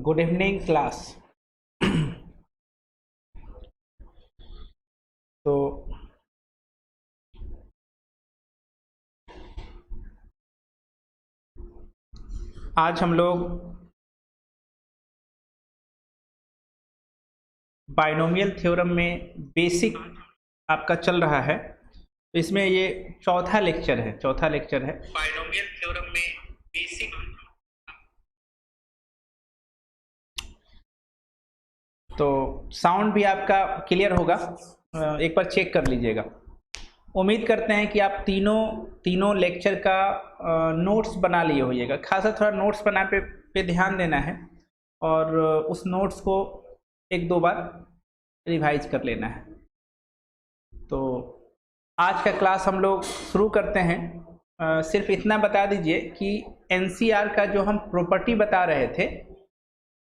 Good evening class. तो आज हम लोग बाइनोमियल थ्योरम में बेसिक आपका चल रहा है। तो इसमें ये चौथा लेक्चर है बाइनोमियल थ्योरम में बेसिक। तो साउंड भी आपका क्लियर होगा, एक बार चेक कर लीजिएगा। उम्मीद करते हैं कि आप तीनों लेक्चर का नोट्स बना लिए होइएगा। खासा थोड़ा नोट्स बना पे ध्यान देना है और उस नोट्स को एक दो बार रिवाइज कर लेना है। तो आज का क्लास हम लोग शुरू करते हैं। सिर्फ इतना बता दीजिए कि एनसीआर का जो हम प्रॉपर्टी बता रहे थे,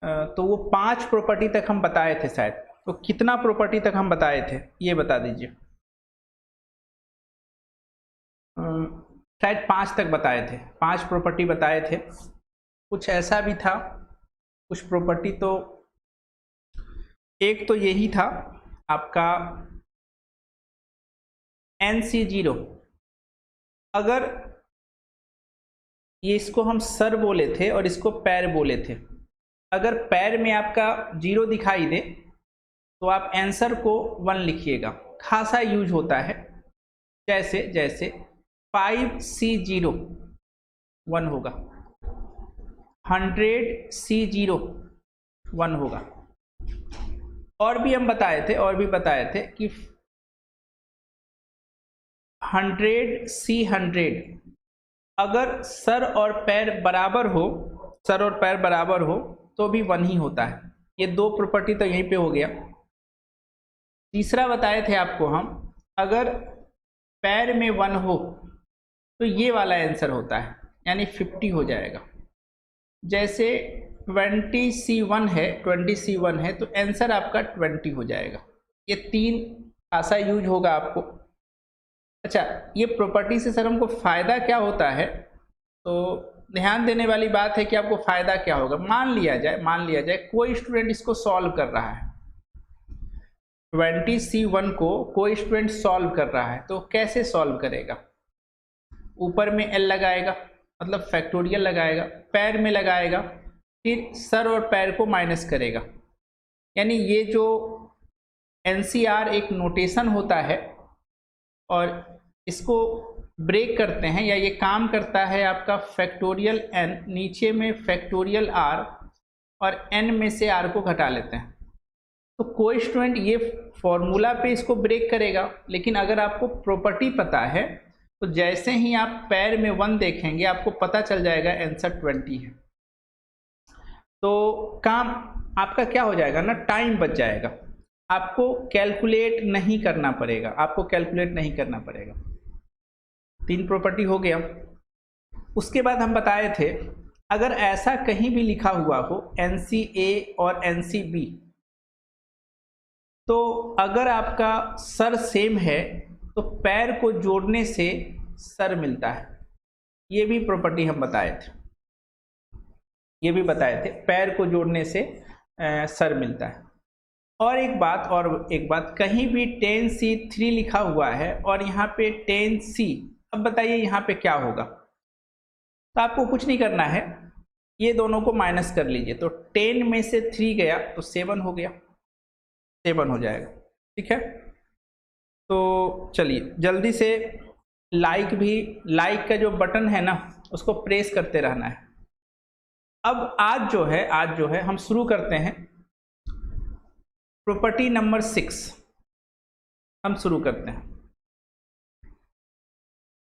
तो वो 5 प्रॉपर्टी तक हम बताए थे शायद। तो कितना प्रॉपर्टी तक हम बताए थे ये बता दीजिए। शायद 5 तक बताए थे, 5 प्रॉपर्टी बताए थे। कुछ ऐसा भी था, कुछ प्रॉपर्टी तो एक तो यही था आपका NC0। अगर ये इसको हम सर बोले थे और इसको पैर बोले थे, अगर पैर में आपका 0 दिखाई दे तो आप आंसर को 1 लिखिएगा। खासा यूज होता है, जैसे 5C0 1 होगा, 100C0 1 होगा। और भी हम बताए थे कि 100C100 अगर सर और पैर बराबर हो तो भी 1 ही होता है। ये 2 प्रॉपर्टी तो यहीं पे हो गया। तीसरा बताए थे आपको हम, अगर पैर में 1 हो तो ये वाला आंसर होता है, यानी 50 हो जाएगा। जैसे 20C1 है तो आंसर आपका 20 हो जाएगा। ये 3 खासा यूज होगा आपको। अच्छा, ये प्रॉपर्टी से सर हमको फ़ायदा क्या होता है? तो ध्यान देने वाली बात है कि आपको फ़ायदा क्या होगा। मान लिया जाए कोई स्टूडेंट इसको सॉल्व कर रहा है, 20C1 को कोई स्टूडेंट सॉल्व कर रहा है, तो कैसे सॉल्व करेगा? ऊपर में L लगाएगा, मतलब फैक्टोरियल लगाएगा, पैर में लगाएगा, फिर सर और पैर को माइनस करेगा। यानी ये जो NCR एक नोटेशन होता है और इसको ब्रेक करते हैं, या ये काम करता है आपका फैक्टोरियल n नीचे में फैक्टोरियल r और n में से r को घटा लेते हैं। तो कोई स्टूडेंट ये फॉर्मूला पे इसको ब्रेक करेगा, लेकिन अगर आपको प्रॉपर्टी पता है तो जैसे ही आप पैर में 1 देखेंगे आपको पता चल जाएगा आंसर 20 है। तो काम आपका क्या हो जाएगा ना, टाइम बच जाएगा। आपको कैलकुलेट नहीं करना पड़ेगा। 3 प्रॉपर्टी हो गया। उसके बाद हम बताए थे, अगर ऐसा कहीं भी लिखा हुआ हो NCA और NCB, तो अगर आपका सर सेम है तो पैर को जोड़ने से सर मिलता है। ये भी प्रॉपर्टी हम बताए थे, पैर को जोड़ने से सर मिलता है। और एक बात, कहीं भी 10C3 लिखा हुआ है और यहाँ पे 10C, अब बताइए यहाँ पे क्या होगा? तो आपको कुछ नहीं करना है, ये दोनों को माइनस कर लीजिए। तो 10 में से 3 गया तो 7 हो गया, 7 हो जाएगा। ठीक है, तो चलिए जल्दी से लाइक का जो बटन है ना, उसको प्रेस करते रहना है। अब आज जो है हम शुरू करते हैं प्रॉपर्टी नंबर 6 हम शुरू करते हैं।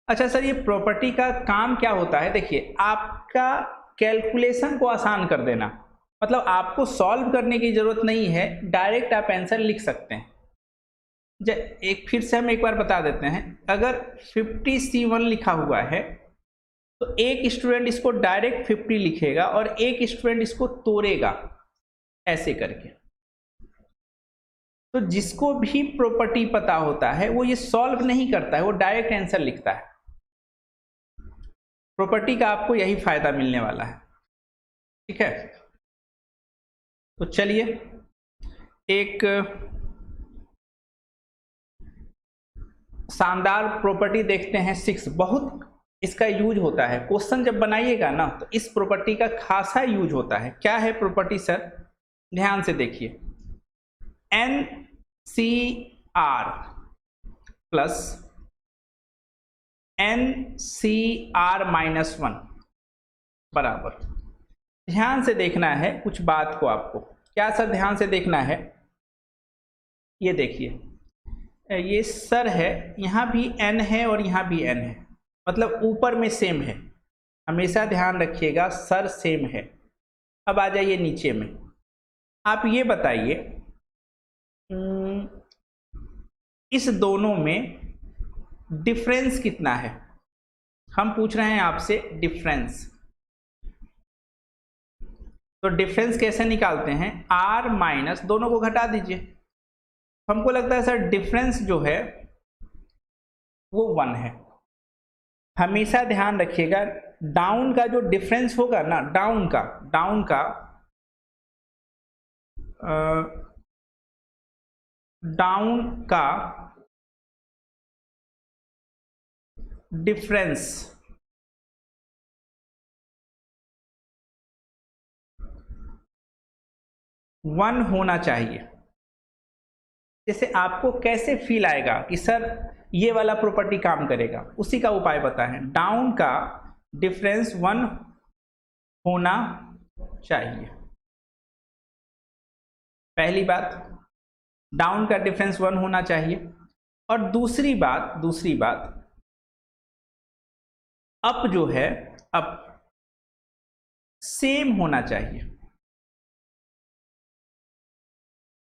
अच्छा सर, ये प्रॉपर्टी का काम क्या होता है? देखिए, आपका कैलकुलेशन को आसान कर देना, मतलब आपको सॉल्व करने की जरूरत नहीं है, डायरेक्ट आप आंसर लिख सकते हैं। फिर से हम एक बार बता देते हैं, अगर 50C1 लिखा हुआ है तो एक स्टूडेंट इसको डायरेक्ट 50 लिखेगा और एक स्टूडेंट इसको तोड़ेगा ऐसे करके। तो जिसको भी प्रॉपर्टी पता होता है वो ये सॉल्व नहीं करता है, वो डायरेक्ट आंसर लिखता है। प्रॉपर्टी का आपको यही फायदा मिलने वाला है। ठीक है, तो चलिए एक शानदार प्रॉपर्टी देखते हैं 6। बहुत इसका यूज होता है, क्वेश्चन जब बनाइएगा ना तो इस प्रॉपर्टी का खासा यूज होता है। क्या है प्रॉपर्टी सर? ध्यान से देखिए, NCR प्लस NCR-1 बराबर, ध्यान से देखना है कुछ बात को आपको। क्या सर ध्यान से देखना है? ये देखिए, ये सर है, यहाँ भी n है और यहाँ भी n है, मतलब ऊपर में सेम है। हमेशा ध्यान रखिएगा सर सेम है। अब आ जाइए नीचे में, आप ये बताइए इस दोनों में डिफरेंस कितना है? हम पूछ रहे हैं आपसे डिफरेंस। तो डिफरेंस कैसे निकालते हैं? r माइनस, दोनों को घटा दीजिए। हमको लगता है सर डिफरेंस जो है वो 1 है। हमेशा ध्यान रखिएगा डाउन का जो डिफरेंस होगा ना, डाउन का डिफरेंस वन होना चाहिए। जैसे आपको कैसे फील आएगा कि सर ये वाला प्रॉपर्टी काम करेगा, उसी का उपाय बताएं। डाउन का डिफरेंस 1 होना चाहिए। पहली बात, डाउन का डिफरेंस 1 होना चाहिए। और दूसरी बात अप जो है, अप सेम होना चाहिए,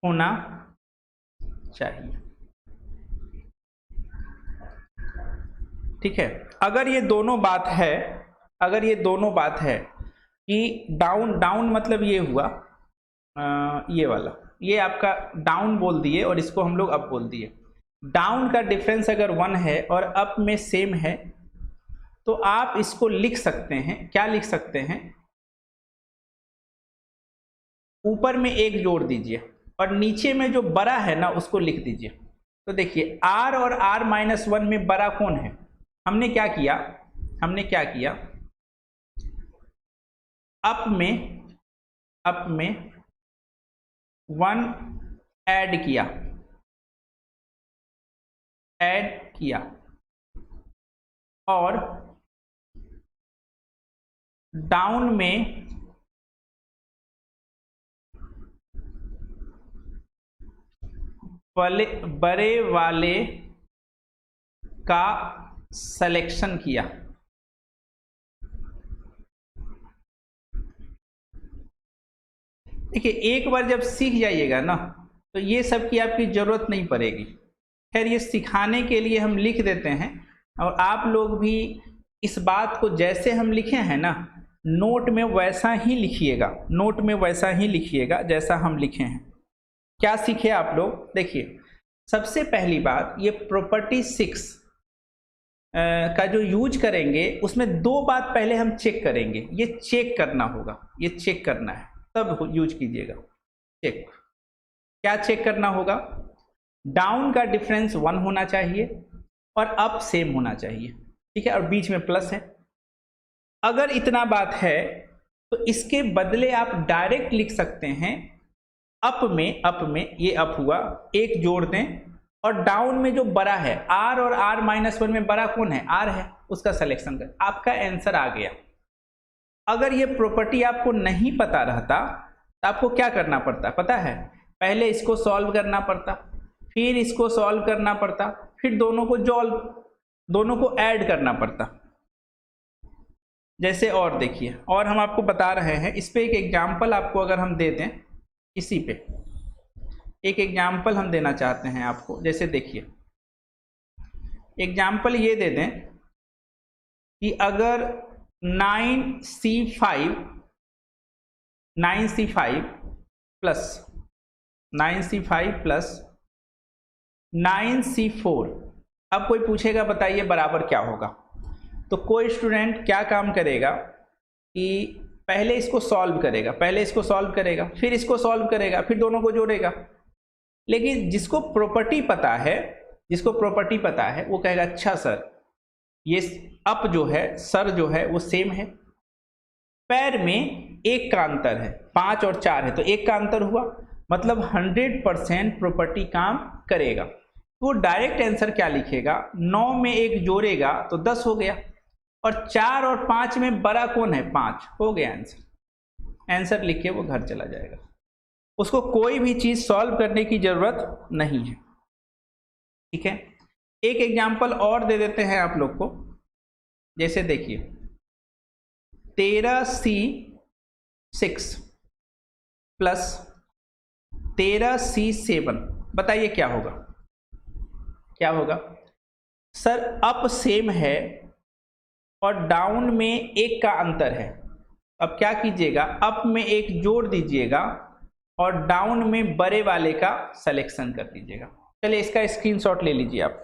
होना चाहिए। ठीक है, अगर ये दोनों बात है कि डाउन मतलब ये हुआ, ये वाला, ये आपका डाउन बोल दिए और इसको हम लोग अप बोल दिए। डाउन का डिफरेंस अगर 1 है और अप में सेम है तो आप इसको लिख सकते हैं। क्या लिख सकते हैं? ऊपर में 1 जोड़ दीजिए और नीचे में जो बड़ा है ना उसको लिख दीजिए। तो देखिए r और r-1 में बड़ा कौन है? हमने क्या किया, अप में 1 ऐड किया और डाउन में बड़े वाले का सिलेक्शन किया। देखिए एक बार जब सीख जाइएगा ना तो ये सब की आपकी जरूरत नहीं पड़ेगी। खैर ये सिखाने के लिए हम लिख देते हैं और आप लोग भी इस बात को जैसे हम लिखे हैं ना नोट में वैसा ही लिखिएगा, जैसा हम लिखे हैं। क्या सीखे आप लोग? देखिए सबसे पहली बात, ये प्रॉपर्टी 6 का जो यूज करेंगे उसमें 2 बात पहले हम चेक करेंगे। ये चेक करना होगा, ये चेक करना है तब यूज कीजिएगा। चेक, क्या चेक करना होगा? डाउन का डिफरेंस 1 होना चाहिए और अप सेम होना चाहिए। ठीक है, और बीच में प्लस है। अगर इतना बात है तो इसके बदले आप डायरेक्ट लिख सकते हैं अप में ये अप हुआ, 1 जोड़ दें और डाउन में जो बड़ा है r और r-1 में बड़ा कौन है? r है, उसका सिलेक्शन कर, आपका आंसर आ गया। अगर ये प्रॉपर्टी आपको नहीं पता रहता तो आपको क्या करना पड़ता पता है? पहले इसको सॉल्व करना पड़ता, फिर इसको सॉल्व करना पड़ता, फिर दोनों को ऐड करना पड़ता। जैसे और देखिए, और हम आपको बता रहे हैं इस पे एक एग्जाम्पल आपको अगर हम दे दें, इसी पे एक एग्जाम्पल हम देना चाहते हैं आपको। जैसे देखिए एग्जाम्पल ये दे दें कि अगर 9C5 प्लस 9C4, अब कोई पूछेगा बताइए बराबर क्या होगा, तो कोई स्टूडेंट क्या काम करेगा कि पहले इसको सॉल्व करेगा, पहले इसको सॉल्व करेगा, फिर इसको सॉल्व करेगा, फिर दोनों को जोड़ेगा। लेकिन जिसको प्रॉपर्टी पता है, जिसको प्रॉपर्टी पता है वो कहेगा अच्छा सर ये अप जो है, सर जो है वो सेम है, पैर में एक का अंतर है, 5 और 4 है तो एक का अंतर हुआ, मतलब 100% प्रॉपर्टी काम करेगा। तो डायरेक्ट आंसर क्या लिखेगा, 9 में 1 जोड़ेगा तो 10 हो गया, और 4 और 5 में बड़ा कौन है, 5, हो गया आंसर। आंसर लिख के वो घर चला जाएगा, उसको कोई भी चीज सॉल्व करने की जरूरत नहीं है। ठीक है, एक एग्जांपल और दे देते हैं आप लोग को। जैसे देखिए 13C6 प्लस 13C7, बताइए क्या होगा, क्या होगा सर, अप सेम है और डाउन में एक का अंतर है। अब क्या कीजिएगा, अप में एक जोड़ दीजिएगा और डाउन में बड़े वाले का सिलेक्शन कर दीजिएगा। चलिए इसका स्क्रीनशॉट ले लीजिए आप,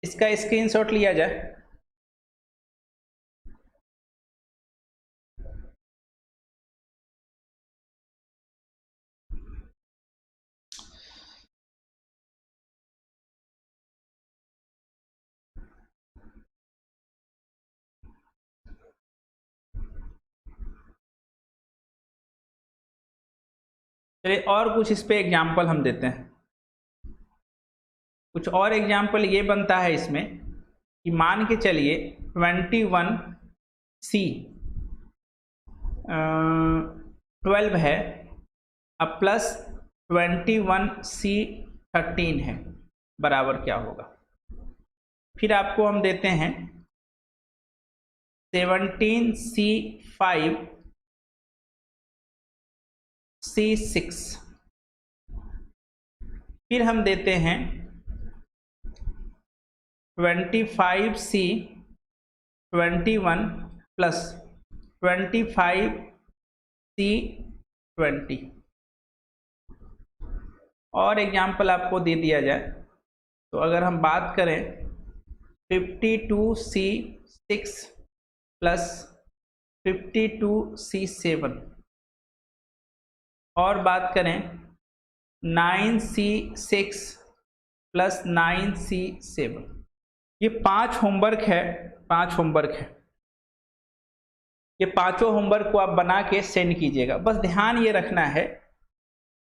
इसका स्क्रीनशॉट लिया जाए। चलिए और कुछ इस पे एग्जाम्पल हम देते हैं। कुछ और एग्जाम्पल ये बनता है इसमें कि मान के चलिए 21C 12 है, अब प्लस 21C 13 है, बराबर क्या होगा। फिर आपको हम देते हैं 17C 5 C6, फिर हम देते हैं 25C 21 प्लस 25C 20। और एग्जाम्पल आपको दे दिया जाए तो अगर हम बात करें 52C 6 प्लस 52C 7, और बात करें 9C 6 प्लस 9C 7। ये 5 होमवर्क है, 5 होमवर्क है, ये पांचों होमवर्क को आप बना के सेंड कीजिएगा। बस ध्यान ये रखना है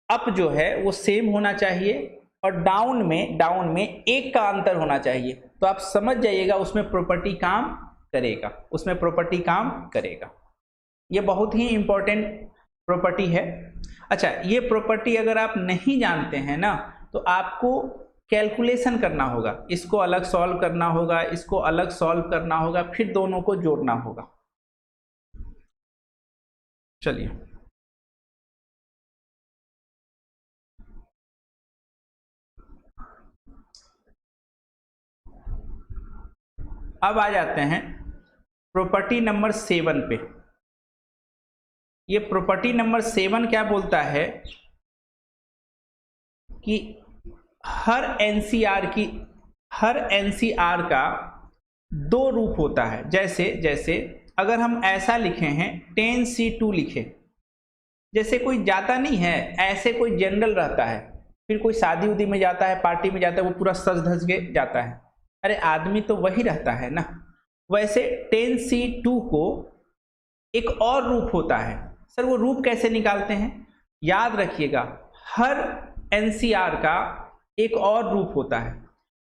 अप जो है वो सेम होना चाहिए और डाउन में एक का अंतर होना चाहिए, तो आप समझ जाइएगा उसमें प्रॉपर्टी काम करेगा, उसमें प्रॉपर्टी काम करेगा। ये बहुत ही इंपॉर्टेंट प्रॉपर्टी है। अच्छा, ये प्रॉपर्टी अगर आप नहीं जानते हैं ना तो आपको कैलकुलेशन करना होगा, इसको अलग सॉल्व करना होगा, इसको अलग सॉल्व करना होगा, फिर दोनों को जोड़ना होगा। चलिए अब आ जाते हैं प्रॉपर्टी नंबर 7 पे। ये प्रॉपर्टी नंबर 7 क्या बोलता है कि हर एनसीआर का 2 रूप होता है। जैसे अगर हम ऐसा लिखे हैं 10C2 लिखे, जैसे कोई जाता नहीं है, ऐसे कोई जनरल रहता है, फिर कोई शादी उदी में जाता है, पार्टी में जाता है, वो पूरा सज धज के जाता है, अरे आदमी तो वही रहता है ना। वैसे 10C2 को एक और रूप होता है। सर वो रूप कैसे निकालते हैं, याद रखिएगा हर एनसीआर का एक और रूप होता है।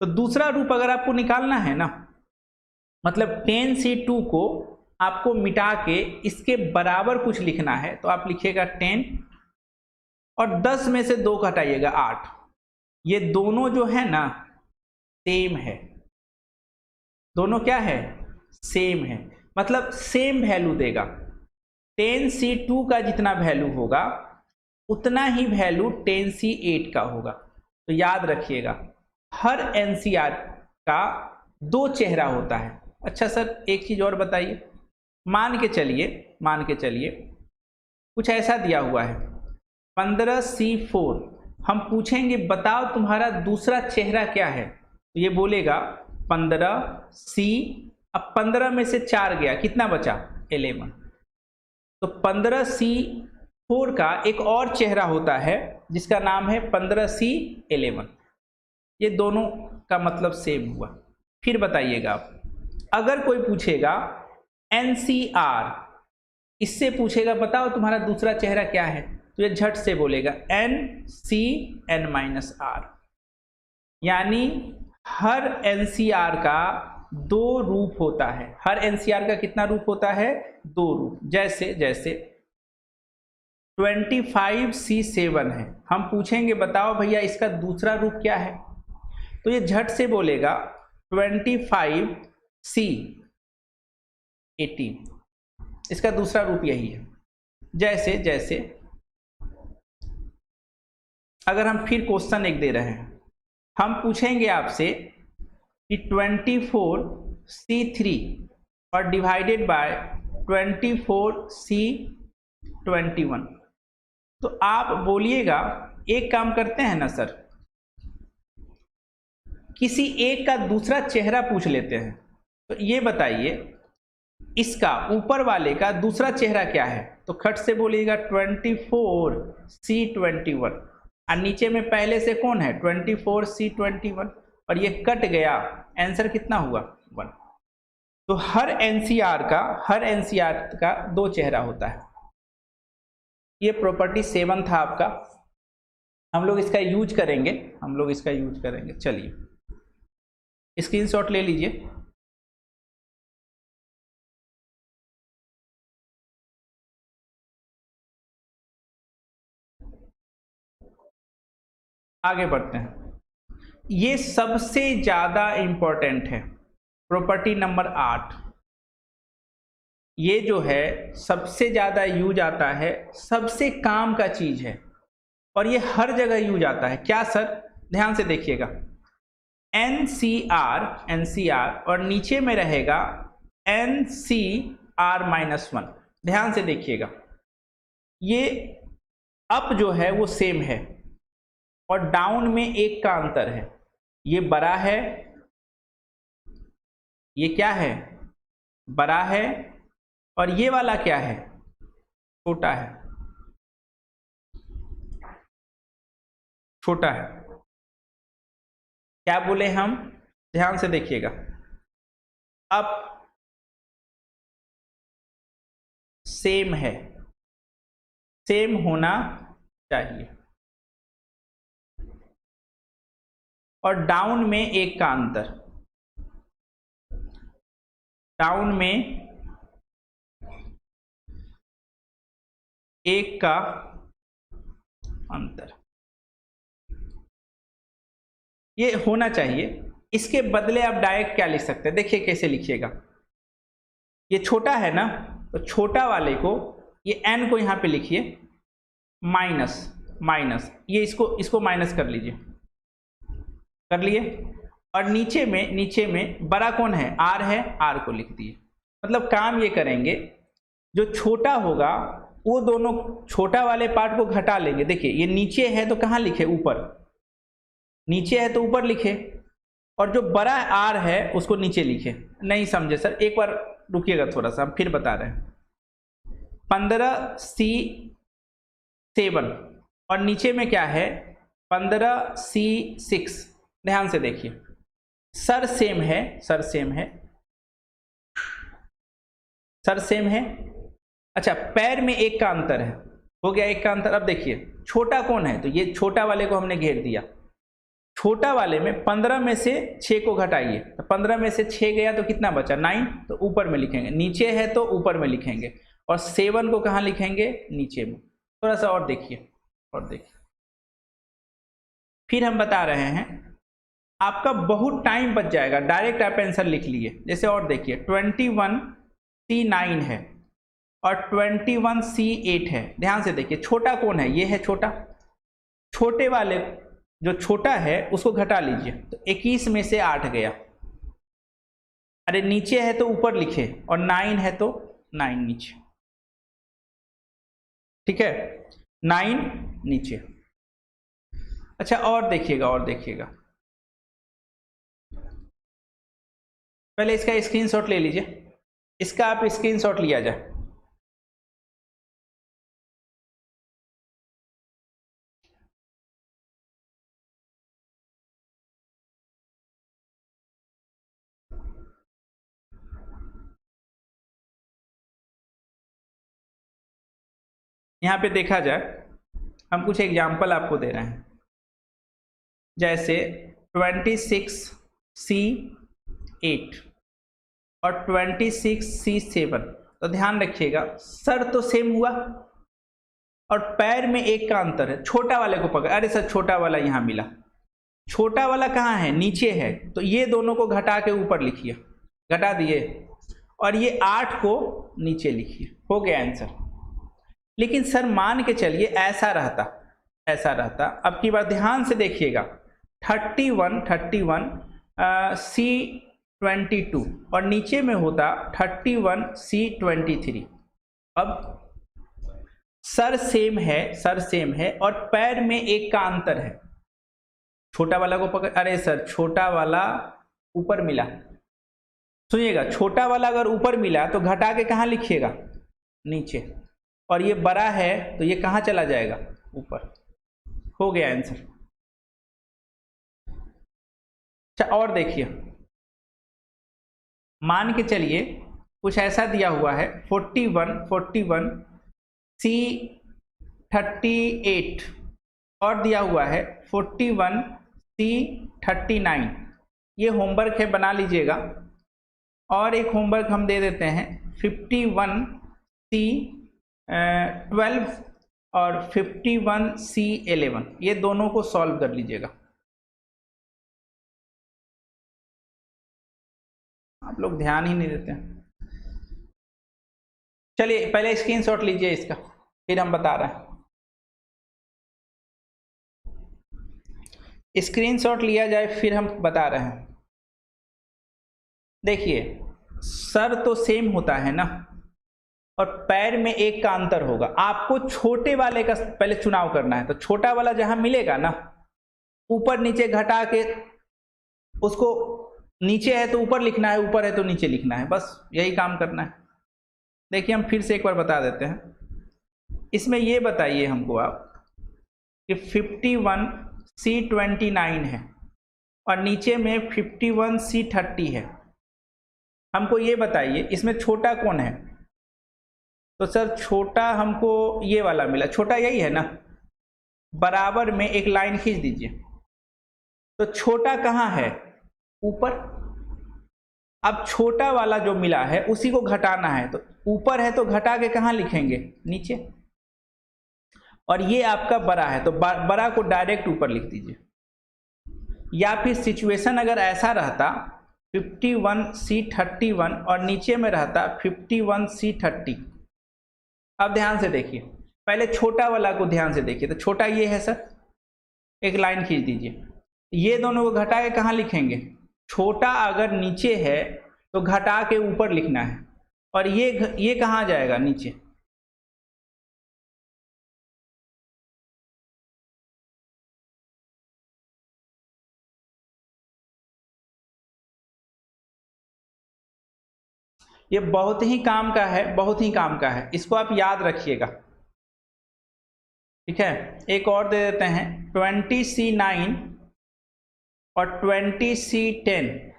तो दूसरा रूप अगर आपको निकालना है ना, मतलब 10C2 को आपको मिटा के इसके बराबर कुछ लिखना है, तो आप लिखिएगा 10 और 10 में से 2 घटाइएगा 8। ये दोनों जो है ना सेम है, दोनों क्या है, सेम है, मतलब सेम वैल्यू देगा। 10C2 का जितना वैल्यू होगा उतना ही वैल्यू 10C8 का होगा। तो याद रखिएगा हर एनसीआर का 2 चेहरा होता है। अच्छा सर एक चीज और बताइए, मान के चलिए कुछ ऐसा दिया हुआ है 15C4, हम पूछेंगे बताओ तुम्हारा दूसरा चेहरा क्या है, तो ये बोलेगा 15C, अब 15 में से 4 गया, कितना बचा 11। तो 15C4 का एक और चेहरा होता है जिसका नाम है 15C11। ये दोनों का मतलब सेम हुआ। फिर बताइएगा आप, अगर कोई पूछेगा NCR, इससे पूछेगा बताओ तुम्हारा दूसरा चेहरा क्या है, तो ये झट से बोलेगा NCN-R। यानी हर NCR का दो रूप होता है। हर NCR का कितना रूप होता है? दो रूप। जैसे जैसे 25C7 है, हम पूछेंगे बताओ भैया इसका दूसरा रूप क्या है, तो ये झट से बोलेगा 25C18, इसका दूसरा रूप यही है। जैसे जैसे अगर हम फिर क्वेश्चन एक दे रहे हैं, हम पूछेंगे आपसे कि 24C3 और डिवाइडेड बाय 24C21, तो आप बोलिएगा एक काम करते हैं ना सर, किसी एक का दूसरा चेहरा पूछ लेते हैं। तो ये बताइए इसका ऊपर वाले का दूसरा चेहरा क्या है, तो खट से बोलिएगा 24C21, और नीचे में पहले से कौन है? 24C21, और ये कट गया, आंसर कितना हुआ? 1। तो हर NCR का दो चेहरा होता है। ये प्रॉपर्टी 7 था आपका, हम लोग इसका यूज करेंगे, चलिए स्क्रीनशॉट ले लीजिए। आगे बढ़ते हैं। ये सबसे ज्यादा इंपॉर्टेंट है, प्रॉपर्टी नंबर 8। ये जो है सबसे ज्यादा यूज आता है, सबसे काम का चीज है, और ये हर जगह यूज आता है। क्या सर? ध्यान से देखिएगा, NCR और नीचे में रहेगा NCR-1। ध्यान से देखिएगा, ये अप जो है वो सेम है और डाउन में एक का अंतर है। ये बड़ा है, ये क्या है? बड़ा है, और ये वाला क्या है? छोटा है, छोटा है। क्या बोले हम? ध्यान से देखिएगा, अब सेम है, सेम होना चाहिए, और डाउन में एक का अंतर, डाउन में एक का अंतर, ये होना चाहिए। इसके बदले आप डायरेक्ट क्या लिख सकते हैं? देखिए कैसे लिखिएगा। ये छोटा है ना, तो छोटा वाले को, ये n को यहां पे लिखिए माइनस माइनस, ये इसको माइनस कर लीजिए, कर लिए, और नीचे में बड़ा कौन है? r है, r को लिख दिए। मतलब काम ये करेंगे, जो छोटा होगा वो दोनों छोटा वाले पार्ट को घटा लेंगे। देखिए ये नीचे है तो कहाँ लिखे? ऊपर। नीचे है तो ऊपर लिखे, और जो बड़ा r है उसको नीचे लिखे। नहीं समझे सर? एक बार रुकिएगा थोड़ा सा, हम फिर बता रहे हैं। 15C7 और नीचे में क्या है? 15C6। ध्यान से देखिए, सर सेम है, सर सेम है, सर सेम है। अच्छा, पैर में एक का अंतर है, हो गया एक का अंतर। अब देखिए छोटा कौन है, तो ये छोटा वाले को हमने घेर दिया। छोटा वाले में 15 में से 6 को घटाइए, तो 15 में से 6 गया तो कितना बचा? 9। तो ऊपर में लिखेंगे, नीचे है तो ऊपर में लिखेंगे, और 7 को कहाँ लिखेंगे? नीचे में। थोड़ा सा और देखिए, और देखिए, फिर हम बता रहे हैं, आपका बहुत टाइम बच जाएगा, डायरेक्ट आप आंसर लिख लिए। जैसे और देखिए 21C9 है और 21C8 है। ध्यान से देखिए, छोटा कौन है? ये है छोटा। छोटे वाले जो छोटा है उसको घटा लीजिए, तो 21 में से 8 गया। अरे नीचे है तो ऊपर लिखे, और 9 है तो 9 नीचे। ठीक है, 9 नीचे। अच्छा और देखिएगा, और देखिएगा, पहले इसका स्क्रीनशॉट ले लीजिए। इसका आप स्क्रीनशॉट लिया जाए, यहाँ पे देखा जाए, हम कुछ एग्जाम्पल आपको दे रहे हैं, जैसे 26C8 और 26C7। तो ध्यान रखिएगा, सर तो सेम हुआ और पैर में एक का अंतर है। छोटा वाले को पकड़, अरे सर छोटा वाला यहाँ मिला, छोटा वाला कहाँ है, नीचे है, तो ये दोनों को घटा के ऊपर लिखिए, घटा दिए, और ये 8 को नीचे लिखिए, हो गया आंसर। लेकिन सर मान के चलिए ऐसा रहता, ऐसा रहता, अब की बार ध्यान से देखिएगा, 31 C22 और नीचे में होता 31 C23। अब सर सेम है, सर सेम है और पैर में एक का अंतर है। छोटा वाला को पकड़, अरे सर छोटा वाला ऊपर मिला, सुनिएगा, छोटा वाला अगर ऊपर मिला तो घटा के कहाँ लिखिएगा, नीचे, और ये बड़ा है तो ये कहाँ चला जाएगा, ऊपर। हो गया आंसर। अच्छा और देखिए, मान के चलिए कुछ ऐसा दिया हुआ है 41 C38 और दिया हुआ है 41 C39। ये होमवर्क है, बना लीजिएगा। और एक होमवर्क हम दे देते हैं 51 C12 और 51 C11, ये दोनों को सॉल्व कर लीजिएगा। आप लोग ध्यान ही नहीं देते हैं। चलिए पहले स्क्रीनशॉट लीजिए इसका, फिर हम बता रहे हैं। स्क्रीनशॉट लिया जाए फिर हम बता रहे हैं। देखिए सर तो सेम होता है ना, और पैर में एक का अंतर होगा। आपको छोटे वाले का पहले चुनाव करना है, तो छोटा वाला जहां मिलेगा ना, ऊपर नीचे घटा के उसको, नीचे है तो ऊपर लिखना है, ऊपर है तो नीचे लिखना है, बस यही काम करना है। देखिए हम फिर से एक बार बता देते हैं। इसमें ये बताइए हमको आप कि 51 C29 है और नीचे में 51 C30 है। हमको ये बताइए इसमें छोटा कौन है। तो सर छोटा हमको ये वाला मिला, छोटा यही है ना, बराबर में एक लाइन खींच दीजिए। तो छोटा कहाँ है, ऊपर। अब छोटा वाला जो मिला है उसी को घटाना है, तो ऊपर है तो घटा के कहाँ लिखेंगे, नीचे। और ये आपका बड़ा है तो बड़ा को डायरेक्ट ऊपर लिख दीजिए। या फिर सिचुएशन अगर ऐसा रहता 51 C31 और नीचे में रहता 51 C30। अब ध्यान से देखिए, पहले छोटा वाला को ध्यान से देखिए। तो छोटा ये है सर, एक लाइन खींच दीजिए। ये दोनों को घटा के कहाँ लिखेंगे, छोटा अगर नीचे है तो घटा के ऊपर लिखना है, और ये कहाँ जाएगा, नीचे। ये बहुत ही काम का है, बहुत ही काम का है, इसको आप याद रखिएगा, ठीक है। एक और दे देते हैं 20C9 और 20C10।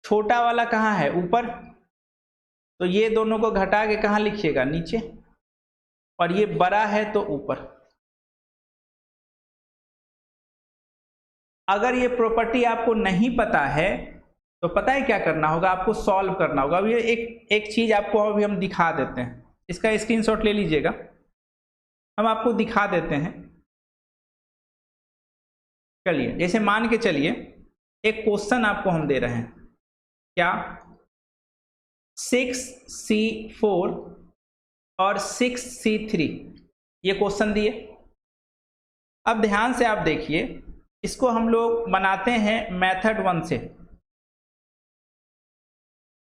छोटा वाला कहाँ है, ऊपर, तो ये दोनों को घटा के कहाँ लिखिएगा, नीचे, और ये बड़ा है तो ऊपर। अगर ये प्रॉपर्टी आपको नहीं पता है तो पता है क्या करना होगा, आपको सॉल्व करना होगा। अब ये एक चीज आपको अभी हम दिखा देते हैं, इसका स्क्रीनशॉट ले लीजिएगा, हम आपको दिखा देते हैं। चलिए जैसे मान के चलिए एक क्वेश्चन आपको हम दे रहे हैं, क्या 6C4 और 6C3, ये क्वेश्चन दिए। अब ध्यान से आप देखिए, इसको हम लोग बनाते हैं मेथड 1 से।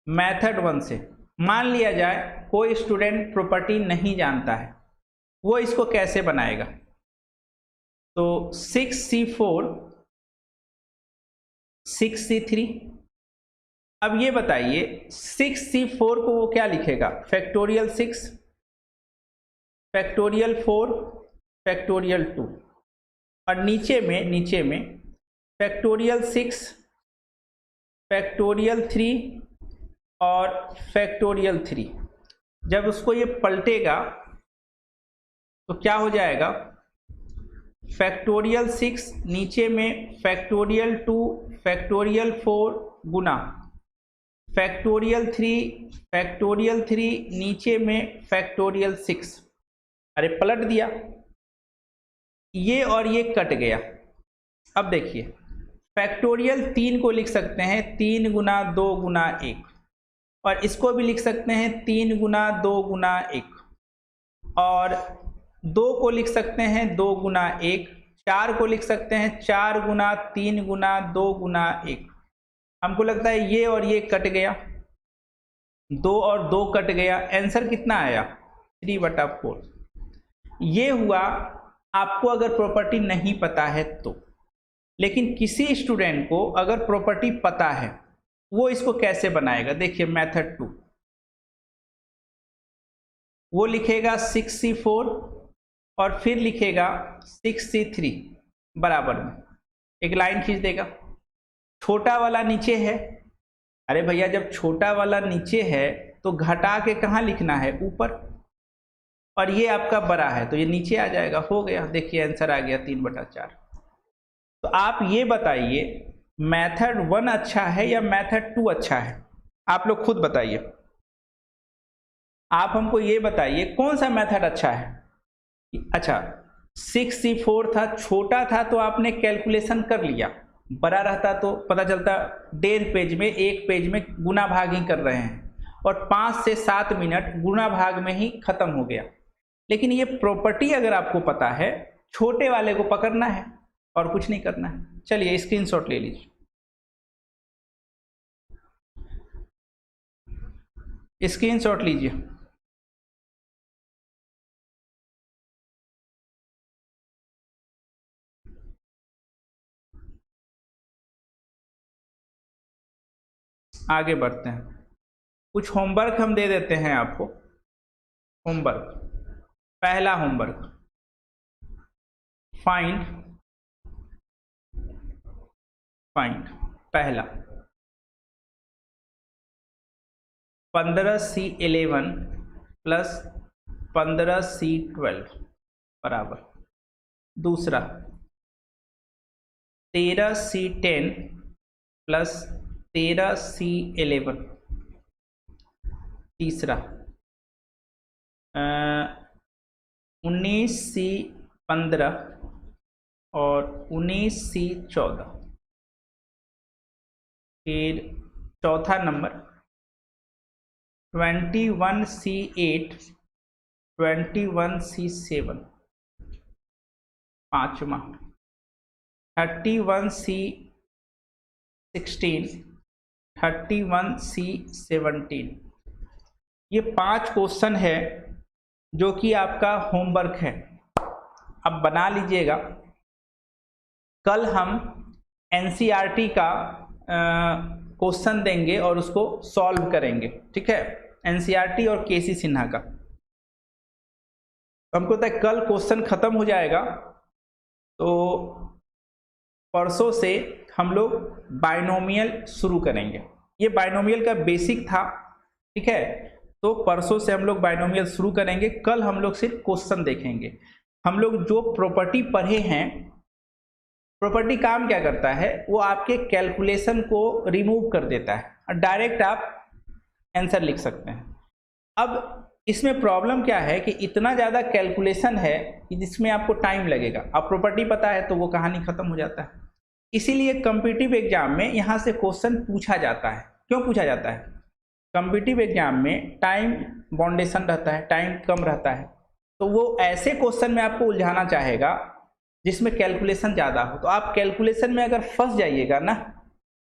मेथड 1 से मान लिया जाए कोई स्टूडेंट प्रॉपर्टी नहीं जानता है, वो इसको कैसे बनाएगा। तो 6C4 6C3। अब ये बताइए 6C4 को वो क्या लिखेगा, फैक्टोरियल 6, फैक्टोरियल 4, फैक्टोरियल 2, और नीचे में फैक्टोरियल 6, फैक्टोरियल 3 और फैक्टोरियल 3। जब उसको ये पलटेगा तो क्या हो जाएगा, फैक्टोरियल 6 नीचे में फैक्टोरियल 2 फैक्टोरियल 4 गुना फैक्टोरियल 3 नीचे में फैक्टोरियल 6। अरे पलट दिया, ये और ये कट गया। अब देखिए फैक्टोरियल 3 को लिख सकते हैं 3 गुना 2 गुना 1, और इसको भी लिख सकते हैं 3 गुना 2 गुना 1, और 2 को लिख सकते हैं 2 गुना 1, 4 को लिख सकते हैं 4 गुना 3 गुना 2 गुना 1। हमको लगता है ये और ये कट गया, 2 और 2 कट गया, आंसर कितना आया 3/4। ये हुआ आपको अगर प्रॉपर्टी नहीं पता है तो। लेकिन किसी स्टूडेंट को अगर प्रॉपर्टी पता है वो इसको कैसे बनाएगा, देखिए मेथड 2, वो लिखेगा 6c4 और फिर लिखेगा 6c3 बराबर में एक लाइन खींच देगा। छोटा वाला नीचे है, अरे भैया जब छोटा वाला नीचे है तो घटा के कहाँ लिखना है, ऊपर, और ये आपका बड़ा है तो ये नीचे आ जाएगा, हो गया। देखिए आंसर आ गया 3/4। तो आप ये बताइए मेथड 1 अच्छा है या मेथड 2 अच्छा है, आप लोग खुद बताइए। आप हमको ये बताइए कौन सा मेथड अच्छा है। अच्छा 6c4 था, छोटा था तो आपने कैलकुलेशन कर लिया, बड़ा रहता तो पता चलता 1.5 पेज में 1 पेज में गुना भाग ही कर रहे हैं और 5 से 7 मिनट गुना भाग में ही खत्म हो गया। लेकिन ये प्रॉपर्टी अगर आपको पता है, छोटे वाले को पकड़ना है और कुछ नहीं करना है। चलिए स्क्रीनशॉट ले लीजिए, स्क्रीनशॉट लीजिए। आगे बढ़ते हैं, कुछ होमवर्क हम दे देते हैं आपको। होमवर्क, पहला होमवर्क, फाइंड पहला 15c11 प्लस 15c12 बराबर। दूसरा 13c10 प्लस 13c11। तीसरा 19c15 और 19c14। फिर चौथा नंबर 21c8 21c7। पांचवा 31c16 31c17। ये 5 क्वेश्चन है जो कि आपका होमवर्क है, अब बना लीजिएगा। कल हम एनसीईआरटी का क्वेश्चन देंगे और उसको सॉल्व करेंगे, ठीक है, एनसीईआरटी और केसी सिन्हा का। हमको लगता है कल क्वेश्चन खत्म हो जाएगा, तो परसों से हम लोग बाइनोमियल शुरू करेंगे। ये बाइनोमियल का बेसिक था, ठीक है, तो परसों से हम लोग बाइनोमियल शुरू करेंगे। कल हम लोग सिर्फ क्वेश्चन देखेंगे। हम लोग जो प्रॉपर्टी पढ़े हैं, प्रॉपर्टी काम क्या करता है, वो आपके कैलकुलेशन को रिमूव कर देता है और डायरेक्ट आप आंसर लिख सकते हैं। अब इसमें प्रॉब्लम क्या है कि इतना ज़्यादा कैलकुलेशन है कि जिसमें आपको टाइम लगेगा। अब प्रॉपर्टी पता है तो वो कहानी खत्म हो जाता है। इसीलिए कॉम्पिटिटिव एग्जाम में यहाँ से क्वेश्चन पूछा जाता है। क्यों पूछा जाता है? कॉम्पिटिटिव एग्जाम में टाइम बाउंडेशन रहता है, टाइम कम रहता है, तो वो ऐसे क्वेश्चन में आपको उलझाना चाहेगा जिसमें कैलकुलेशन ज़्यादा हो। तो आप कैलकुलेशन में अगर फंस जाइएगा ना,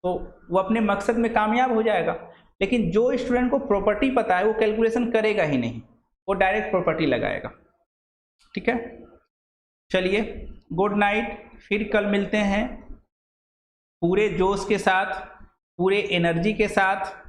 तो वो अपने मकसद में कामयाब हो जाएगा। लेकिन जो स्टूडेंट को प्रॉपर्टी पता है वो कैलकुलेशन करेगा ही नहीं, वो डायरेक्ट प्रॉपर्टी लगाएगा, ठीक है। चलिए गुड नाइट, फिर कल मिलते हैं पूरे जोश के साथ, पूरे एनर्जी के साथ।